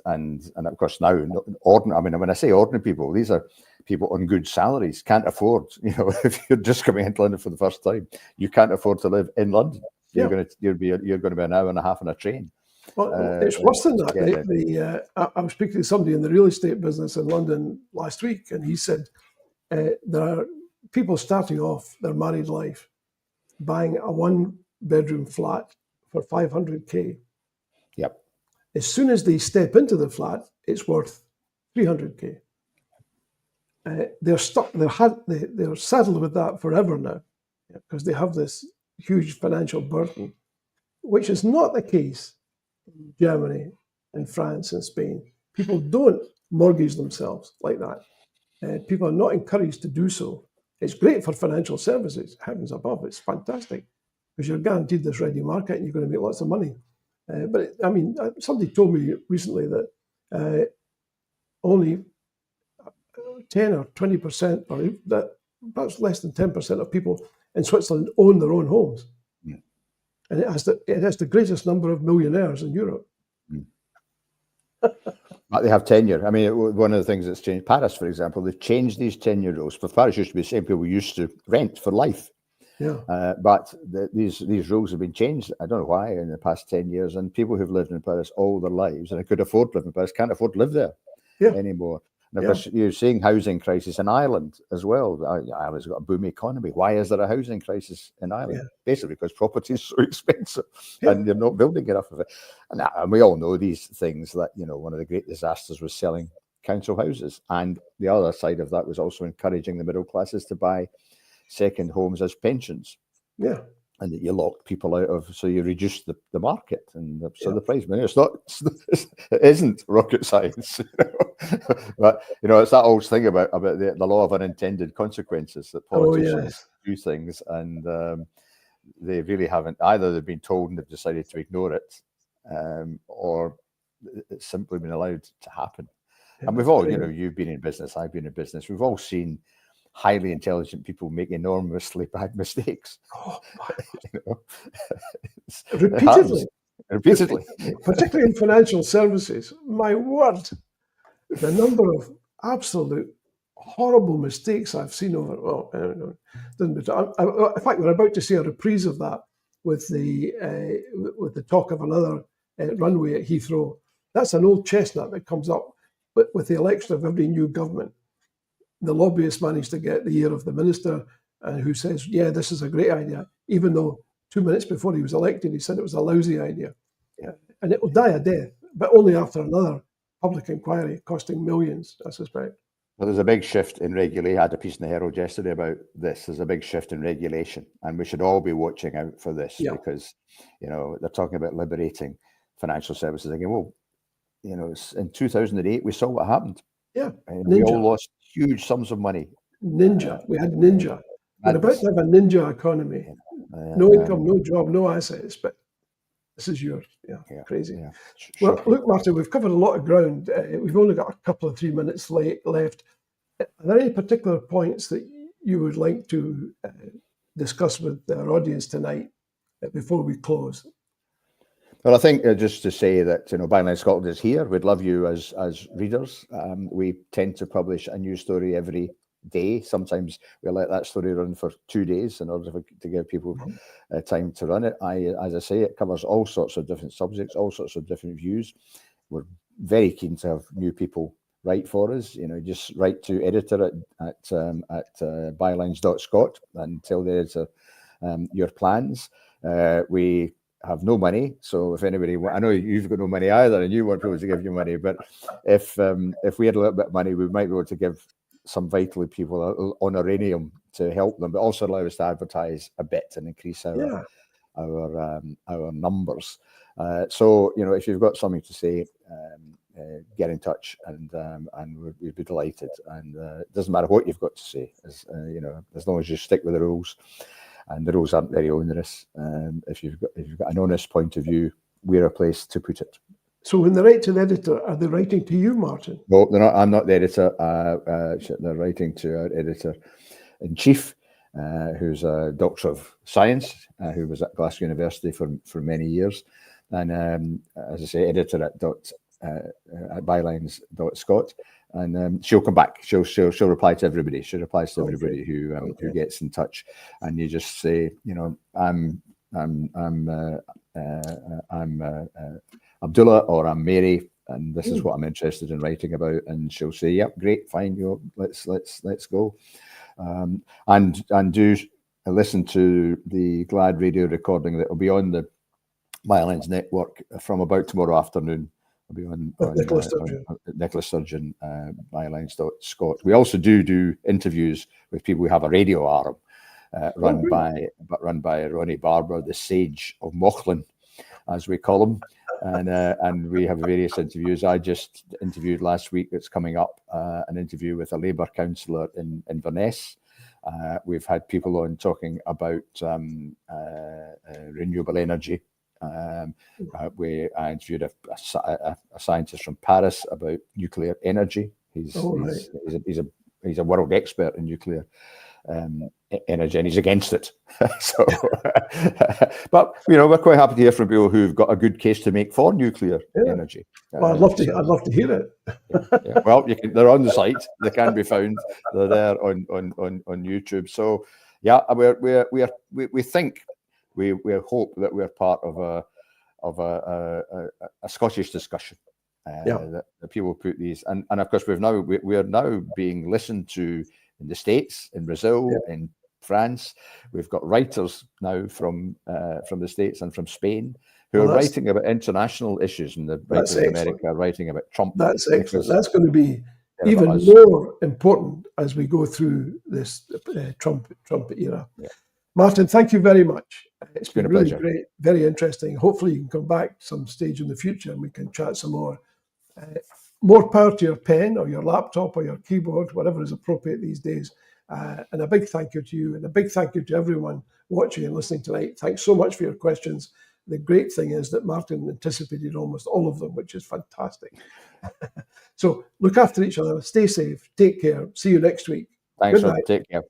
of course now, when I say ordinary people, these are people on good salaries, can't afford, if you're just coming into London for the first time, you can't afford to live in London. You're going to be an hour and a half on a train. Well, it's worse than that. I was speaking to somebody in the real estate business in London last week, and he said there are people starting off their married life buying a 1-bedroom flat for 500k. Yep. As soon as they step into the flat, it's worth 300k. They're stuck. They're saddled with that forever now, because they have this huge financial burden, which is not the case in Germany and France and Spain. People don't mortgage themselves like that. People are not encouraged to do so. It's great for financial services, heavens above. It's fantastic because you're guaranteed this ready market and you're going to make lots of money. But somebody told me recently that only 10 or 20%, or that perhaps less than 10% of people in Switzerland own their own homes. Mm. And it has the greatest number of millionaires in Europe. Mm. But they have tenure. I mean, one of the things that's changed, Paris, for example, they've changed these tenure rules. But Paris used to be the same people used to rent for life. Yeah. But these rules have been changed. I don't know why in the past 10 years. And people who've lived in Paris all their lives and could afford to live in Paris can't afford to live there anymore. And of course, you're seeing housing crisis in Ireland as well. Ireland's got a boom economy. Why is there a housing crisis in Ireland? Basically because property is so expensive and you're not building enough of it. And we all know these things, that, you know, one of the great disasters was selling council houses. And the other side of that was also encouraging the middle classes to buy second homes as pensions. Yeah. And that you locked people out of, so you reduced the market, and so the price. It isn't rocket science, you know? But you know, it's that old thing about the law of unintended consequences, that politicians do things and they really haven't. Either they've been told and they've decided to ignore it, or it's simply been allowed to happen. And we've all, you know, you've been in business, I've been in business. We've all seen highly intelligent people make enormously bad mistakes. You know? Repeatedly, particularly in financial services. My word, the number of absolute horrible mistakes I've seen over. Well, I don't know. In fact, we're about to see a reprise of that with the talk of another runway at Heathrow. That's an old chestnut that comes up, but with the election of every new government, the lobbyist managed to get the ear of the minister, who says, yeah, this is a great idea, even though 2 minutes before he was elected, he said it was a lousy idea. And it will die a death, but only after another public inquiry costing millions, I suspect. Well, there's a big shift in regulation. I had a piece in the Herald yesterday about this. There's a big shift in regulation, and we should all be watching out for this because, you know, they're talking about liberating financial services again. Well, you know, in 2008, we saw what happened. Yeah, and we all lost huge sums of money. Ninja. We had Ninja. We're about to have a Ninja economy. No income, no job, no assets, but this is yours. Crazy. Yeah. Well, look, Martin, we've covered a lot of ground. We've only got a couple of 3 minutes left. Are there any particular points that you would like to discuss with our audience tonight before we close? Well, I think just to say that, you know, Bylines Scotland is here. We'd love you as readers. We tend to publish a new story every day. Sometimes we let that story run for 2 days in order to give people time to run it. As I say, it covers all sorts of different subjects, all sorts of different views. We're very keen to have new people write for us. You know, just write to editor at bylines.scot and tell the editor your plans. We have no money, so if anybody, I know you've got no money either, and you want people to give you money, but if we had a little bit of money, we might be able to give some vitally people honorarium to help them, but also allow us to advertise a bit and increase our numbers. So, you know, if you've got something to say, get in touch, and we'd be delighted. And it doesn't matter what you've got to say, you know, as long as you stick with the rules. And the rules aren't very onerous. If you've got an honest point of view, we're a place to put it. So when they write to the editor, are they writing to you, Martin? No, they're not. I'm not the editor. They're writing to our editor-in-chief, who's a doctor of science, who was at Glasgow University for many years. And as I say, editor at bylines.scot. And she'll come back. She'll reply to everybody. She replies to everybody who gets in touch. And you just say, you know, I'm Abdullah, or I'm Mary, and this is what I'm interested in writing about. And she'll say, "Yep, great, fine. You know, let's go." And do listen to the Glad radio recording that will be on the Bylines network from about tomorrow afternoon. I'll be on Nicola Sturgeon, bylines.scot. We also do interviews with people who have a radio arm, run by Ronnie Barber, the Sage of Mauchline, as we call him. And we have various interviews. I just interviewed last week, that's coming up, an interview with a Labour councillor in Inverness. We've had people on talking about renewable energy. I interviewed a scientist from Paris about nuclear energy. He's a world expert in nuclear energy, and he's against it. So, but you know, we're quite happy to hear from people who've got a good case to make for nuclear energy. Well, I'd love to hear it. Yeah. Well, they're on the site. They can be found. They're there on YouTube. So, yeah, we think. We hope that we're part of a Scottish discussion that people put these, and of course we are now being listened to in the States, in Brazil, in France. We've got writers now from the States and from Spain who are writing about international issues, and the writers in America are writing about Trump. That's excellent. That's going to be even more important as we go through this Trump era. Yeah. Martin, thank you very much. It's been really great, very interesting. Hopefully you can come back some stage in the future and we can chat some more. More power to your pen or your laptop or your keyboard, whatever is appropriate these days. And a big thank you to you, and a big thank you to everyone watching and listening tonight. Thanks so much for your questions. The great thing is that Martin anticipated almost all of them, which is fantastic. So look after each other, stay safe, take care. See you next week. Thanks, Good night. Take care.